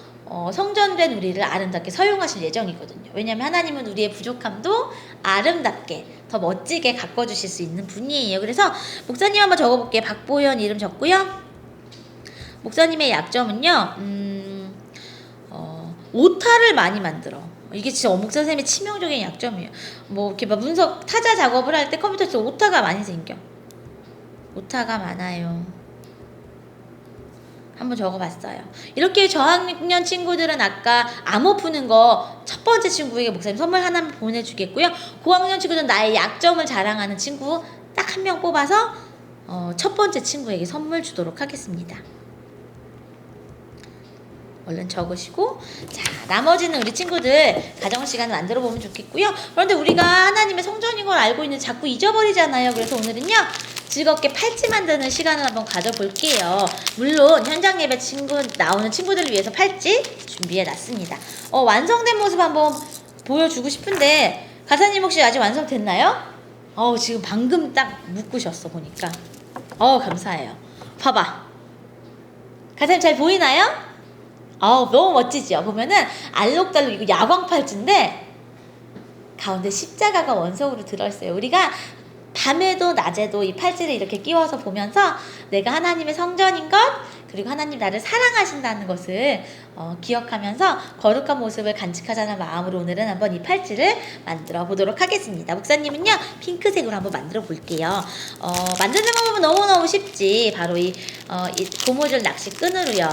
성전된 우리를 아름답게 사용하실 예정이거든요. 왜냐하면 하나님은 우리의 부족함도 아름답게 더 멋지게 가꿔주실 수 있는 분이에요. 그래서 목사님 한번 적어볼게요. 박보현 이름 적고요. 목사님의 약점은요, 오타를 많이 만들어. 이게 진짜 목사 선생님의 치명적인 약점이에요. 뭐 이렇게 막 문서 타자 작업을 할 때 컴퓨터에서 오타가 많이 생겨. 오타가 많아요. 한번 적어봤어요. 이렇게 저학년 친구들은 아까 암호 푸는 거 첫 번째 친구에게 목사님 선물 하나 보내주겠고요. 고학년 친구들은 나의 약점을 자랑하는 친구 딱 한 명 뽑아서 첫 번째 친구에게 선물 주도록 하겠습니다. 얼른 적으시고, 자, 나머지는 우리 친구들 가정 시간을 만들어 보면 좋겠고요. 그런데 우리가 하나님의 성전인 걸 알고 있는데 자꾸 잊어버리잖아요. 그래서 오늘은요, 즐겁게 팔찌 만드는 시간을 한번 가져볼게요. 물론 현장 예배 나오는 친구들을 위해서 팔찌 준비해 놨습니다. 완성된 모습 한번 보여주고 싶은데, 가사님 혹시 아직 완성됐나요? 지금 방금 딱 묶으셨어, 보니까. 감사해요. 봐봐. 가사님 잘 보이나요? 너무 멋지죠? 보면은 알록달록 이거 야광 팔찌인데 가운데 십자가가 원석으로 들어있어요. 우리가 밤에도 낮에도 이 팔찌를 이렇게 끼워서 보면서 내가 하나님의 성전인 것, 그리고 하나님 나를 사랑하신다는 것을 기억하면서 거룩한 모습을 간직하자는 마음으로 오늘은 한번 이 팔찌를 만들어 보도록 하겠습니다. 목사님은요, 핑크색으로 한번 만들어 볼게요. 만드는 방법은 너무너무 쉽지. 바로 이 고무줄 낚시 끈으로요,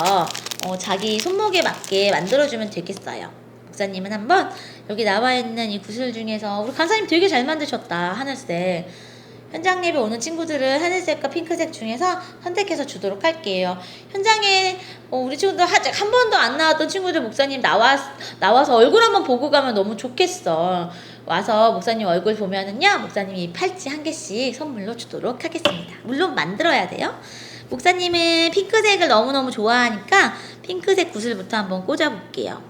자기 손목에 맞게 만들어주면 되겠어요. 목사님은 한번 여기 나와 있는 이 구슬 중에서, 우리 강사님 되게 잘 만드셨다. 하늘색. 현장 예배 오는 친구들은 하늘색과 핑크색 중에서 선택해서 주도록 할게요. 현장에 우리 친구들 한 번도 안 나왔던 친구들 목사님 나와서 얼굴 한번 보고 가면 너무 좋겠어. 와서 목사님 얼굴 보면은요, 목사님이 팔찌 한 개씩 선물로 주도록 하겠습니다. 물론 만들어야 돼요. 목사님은 핑크색을 너무너무 좋아하니까 핑크색 구슬부터 한번 꽂아볼게요.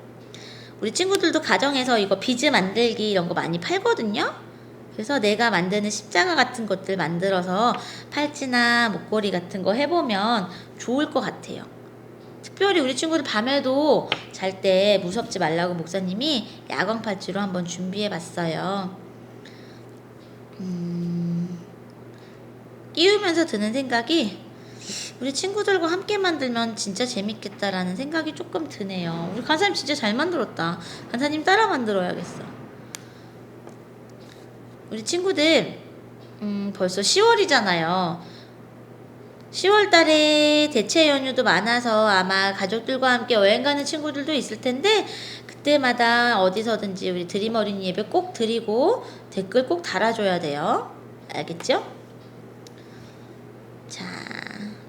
우리 친구들도 가정에서 이거 비즈 만들기 이런 거 많이 팔거든요. 그래서 내가 만드는 십자가 같은 것들 만들어서 팔찌나 목걸이 같은 거 해보면 좋을 것 같아요. 특별히 우리 친구들 밤에도 잘 때 무섭지 말라고 목사님이 야광 팔찌로 한번 준비해봤어요. 끼우면서 드는 생각이, 우리 친구들과 함께 만들면 진짜 재밌겠다라는 생각이 조금 드네요. 우리 간사님 진짜 잘 만들었다. 간사님 따라 만들어야겠어. 우리 친구들 벌써 10월이잖아요. 10월 달에 대체 연휴도 많아서 아마 가족들과 함께 여행 가는 친구들도 있을 텐데, 그때마다 어디서든지 우리 드림 어린이 예배 꼭 드리고 댓글 꼭 달아줘야 돼요. 알겠죠? 자,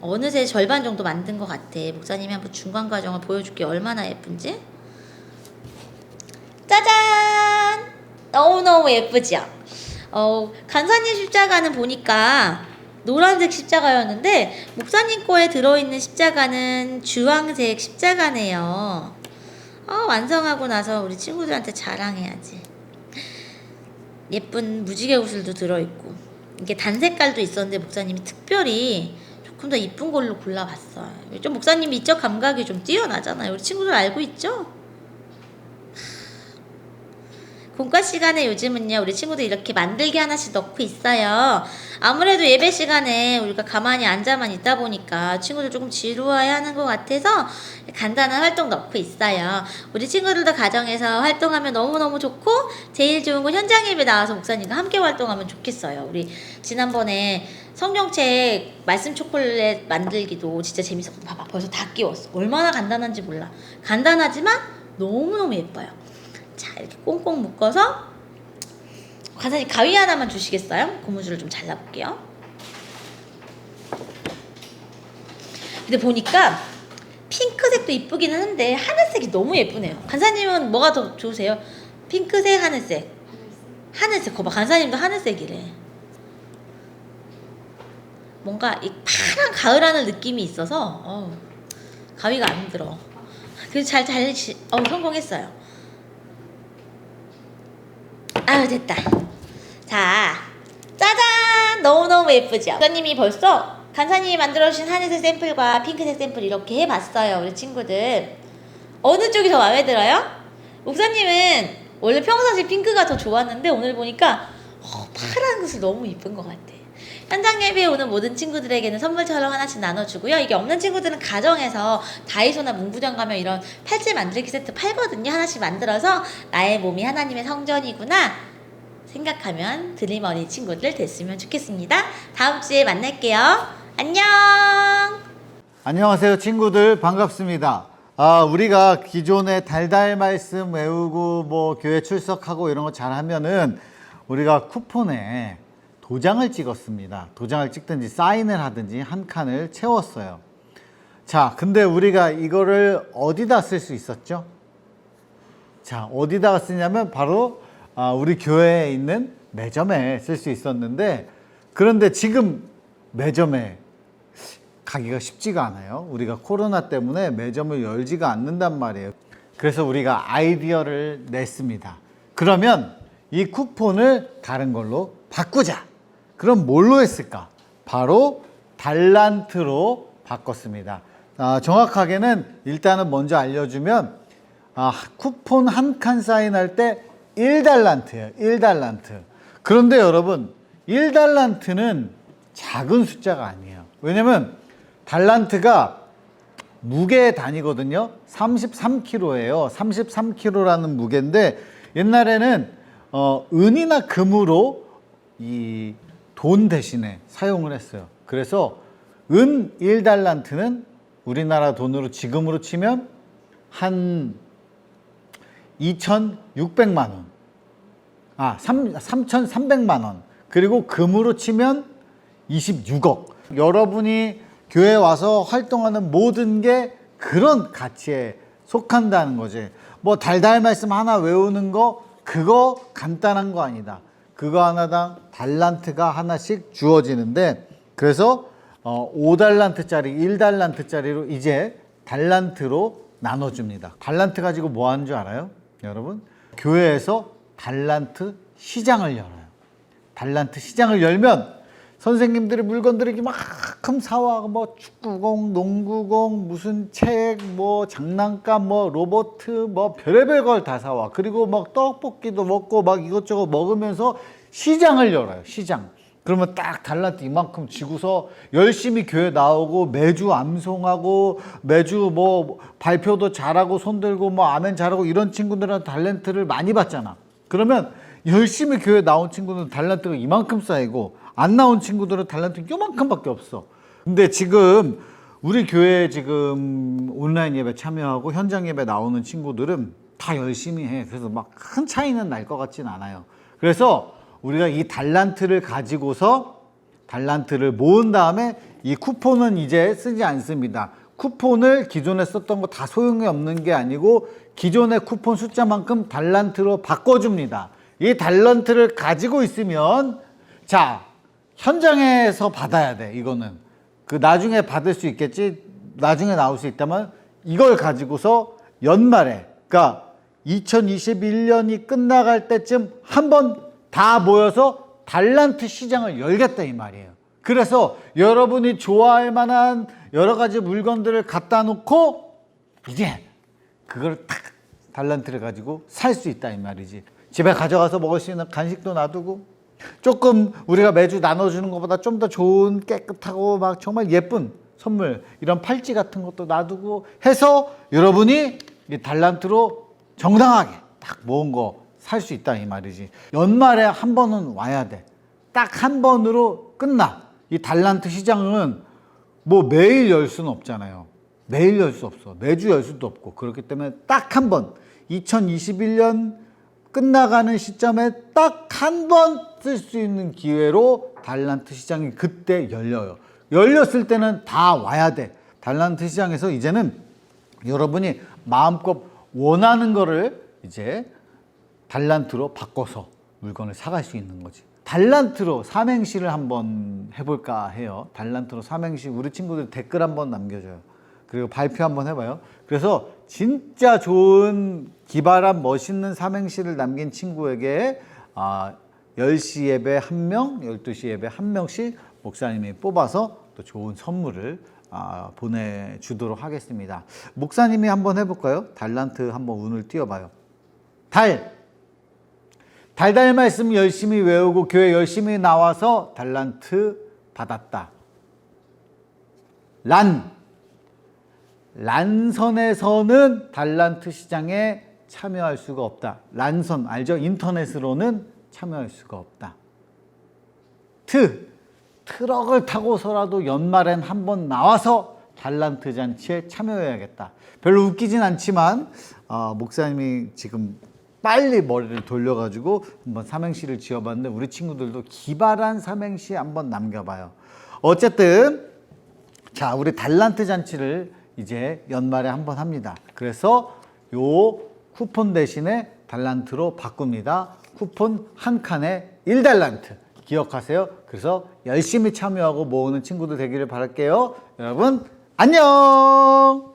어느새 절반 정도 만든 것 같아. 목사님이 한번 중간 과정을 보여줄게. 얼마나 예쁜지. 짜잔! 너무너무 예쁘죠? 간사님 십자가는 보니까 노란색 십자가였는데, 목사님 거에 들어있는 십자가는 주황색 십자가네요. 완성하고 나서 우리 친구들한테 자랑해야지. 예쁜 무지개 구슬도 들어있고, 이게 단 색깔도 있었는데 목사님이 특별히 조금 더 이쁜 걸로 골라봤어요. 좀 목사님이 이쪽 감각이 좀 뛰어나잖아요. 우리 친구들 알고 있죠? 공과 시간에 요즘은요, 우리 친구들 이렇게 만들기 하나씩 넣고 있어요. 아무래도 예배 시간에 우리가 가만히 앉아만 있다 보니까 친구들 조금 지루해하는 것 같아서 간단한 활동 넣고 있어요. 우리 친구들도 가정에서 활동하면 너무너무 좋고, 제일 좋은 건 현장 예배 나와서 목사님과 함께 활동하면 좋겠어요. 우리 지난번에 성경책 말씀 초콜릿 만들기도 진짜 재밌었고, 봐봐, 벌써 다 끼웠어. 얼마나 간단한지 몰라. 간단하지만 너무너무 예뻐요. 자, 이렇게 꽁꽁 묶어서, 간사님 가위 하나만 주시겠어요? 고무줄을 좀 잘라볼게요. 근데 보니까 핑크색도 이쁘긴 한데 하늘색이 너무 예쁘네요. 간사님은 뭐가 더 좋으세요? 핑크색, 하늘색? 하늘색. 거봐, 간사님도 하늘색이래. 뭔가 이 파란 가을 하늘 느낌이 있어서 가위가 안 들어. 그래서 성공했어요. 아유, 됐다. 자, 짜잔! 너무너무 예쁘죠? 목사님이 벌써 간사님이 만들어주신 하늘색 샘플과 핑크색 샘플 이렇게 해봤어요. 우리 친구들 어느 쪽이 더 마음에 들어요? 목사님은 원래 평상시 핑크가 더 좋았는데 오늘 보니까 파란 것이 너무 이쁜 것 같아. 현장 예배에 오는 모든 친구들에게는 선물처럼 하나씩 나눠주고요. 이게 없는 친구들은 가정에서 다이소나 문구점 가면 이런 팔찌 만들기 세트 팔거든요. 하나씩 만들어서 나의 몸이 하나님의 성전이구나 생각하면 드림 어린 친구들 됐으면 좋겠습니다. 다음 주에 만날게요. 안녕. 안녕하세요 친구들, 반갑습니다. 우리가 기존에 달달 말씀 외우고 뭐 교회 출석하고 이런 거 잘하면은 우리가 쿠폰에 도장을 찍었습니다. 도장을 찍든지 사인을 하든지 한 칸을 채웠어요. 자, 근데 우리가 이거를 어디다 쓸 수 있었죠? 자, 어디다가 쓰냐면 바로 우리 교회에 있는 매점에 쓸 수 있었는데, 그런데 지금 매점에 가기가 쉽지가 않아요. 우리가 코로나 때문에 매점을 열지가 않는단 말이에요. 그래서 우리가 아이디어를 냈습니다. 그러면 이 쿠폰을 다른 걸로 바꾸자. 그럼 뭘로 했을까? 바로 달란트로 바꿨습니다. 정확하게는 일단은 먼저 알려주면 쿠폰 한 칸 사인할 때 1달란트예요. 1달란트. 그런데 여러분 1달란트는 작은 숫자가 아니에요. 왜냐면 달란트가 무게의 단위거든요. 33kg예요. 33kg라는 무게인데 옛날에는 은이나 금으로 이 돈 대신에 사용을 했어요. 그래서 은 1달란트는 우리나라 돈으로 지금으로 치면 한 2,600만 원. 3,300만 원. 그리고 금으로 치면 26억. 여러분이 교회에 와서 활동하는 모든 게 그런 가치에 속한다는 거지. 뭐 달달 말씀 하나 외우는 거 그거 간단한 거 아니다. 그거 하나당 달란트가 하나씩 주어지는데, 그래서 5달란트짜리 1달란트짜리로 이제 달란트로 나눠줍니다. 달란트 가지고 뭐 하는 줄 알아요? 여러분, 교회에서 달란트 시장을 열어요. 달란트 시장을 열면 선생님들이 물건들을 이만큼 사와, 뭐 축구공, 농구공, 무슨 책, 뭐 장난감, 뭐 로봇, 뭐 별의별 걸 다 사와. 그리고 막 떡볶이도 먹고 막 이것저것 먹으면서 시장을 열어요. 시장. 그러면 딱 달란트 이만큼 쥐고서 열심히 교회 나오고 매주 암송하고 매주 뭐 발표도 잘하고 손들고 뭐 아멘 잘하고 이런 친구들한테 달란트를 많이 받잖아. 그러면 열심히 교회 나온 친구들은 달란트가 이만큼 쌓이고 안 나온 친구들은 달란트 요만큼밖에 없어. 근데 지금 우리 교회에 지금 온라인 예배 참여하고 현장 예배 나오는 친구들은 다 열심히 해. 그래서 막 큰 차이는 날 것 같진 않아요. 그래서 우리가 이 달란트를 가지고서 달란트를 모은 다음에 이 쿠폰은 이제 쓰지 않습니다. 쿠폰을 기존에 썼던 거 다 소용이 없는 게 아니고 기존의 쿠폰 숫자만큼 달란트로 바꿔줍니다. 이 달란트를 가지고 있으면 자, 현장에서 받아야 돼. 이거는 그 나중에 받을 수 있겠지. 나중에 나올 수 있다면 이걸 가지고서 연말에, 그러니까 2021년이 끝나갈 때쯤 한번 다 모여서 달란트 시장을 열겠다 이 말이에요. 그래서 여러분이 좋아할 만한 여러 가지 물건들을 갖다 놓고 이제 그걸 딱 달란트를 가지고 살 수 있다 이 말이지. 집에 가져가서 먹을 수 있는 간식도 놔두고 조금 우리가 매주 나눠주는 것보다 좀 더 좋은 깨끗하고 막 정말 예쁜 선물, 이런 팔찌 같은 것도 놔두고 해서 여러분이 이 달란트로 정당하게 딱 모은 거 살 수 있다 이 말이지. 연말에 한 번은 와야 돼. 딱 한 번으로 끝나. 이 달란트 시장은 뭐 매일 열 수는 없잖아요. 매일 열 수 없어. 매주 열 수도 없고. 그렇기 때문에 딱 한 번, 2021년 끝나가는 시점에 딱 한 번 쓸 수 있는 기회로 달란트 시장이 그때 열려요. 열렸을 때는 다 와야 돼. 달란트 시장에서 이제는 여러분이 마음껏 원하는 거를 이제 달란트로 바꿔서 물건을 사갈 수 있는 거지. 달란트로 삼행시를 한번 해볼까 해요. 달란트로 삼행시 우리 친구들 댓글 한번 남겨줘요. 그리고 발표 한번 해봐요. 그래서 진짜 좋은 기발한 멋있는 삼행시를 남긴 친구에게 10시 예배 1명, 12시 예배 1명씩 목사님이 뽑아서 또 좋은 선물을 보내주도록 하겠습니다. 목사님이 한번 해볼까요? 달란트 한번 운을 띄워봐요. 달달 말씀 열심히 외우고 교회 열심히 나와서 달란트 받았다. 란선에서는 달란트 시장에 참여할 수가 없다. 란선 알죠? 인터넷으로는 참여할 수가 없다. 트럭을 타고서라도 연말엔 한번 나와서 달란트 잔치에 참여해야겠다. 별로 웃기진 않지만 목사님이 지금 빨리 머리를 돌려가지고 한번 삼행시를 지어봤는데 우리 친구들도 기발한 삼행시 한번 남겨봐요. 어쨌든 자, 우리 달란트 잔치를 이제 연말에 한번 합니다. 그래서 요 쿠폰 대신에 달란트로 바꿉니다. 쿠폰 한 칸에 1달란트. 기억하세요. 그래서 열심히 참여하고 모으는 친구들 되기를 바랄게요. 여러분, 안녕!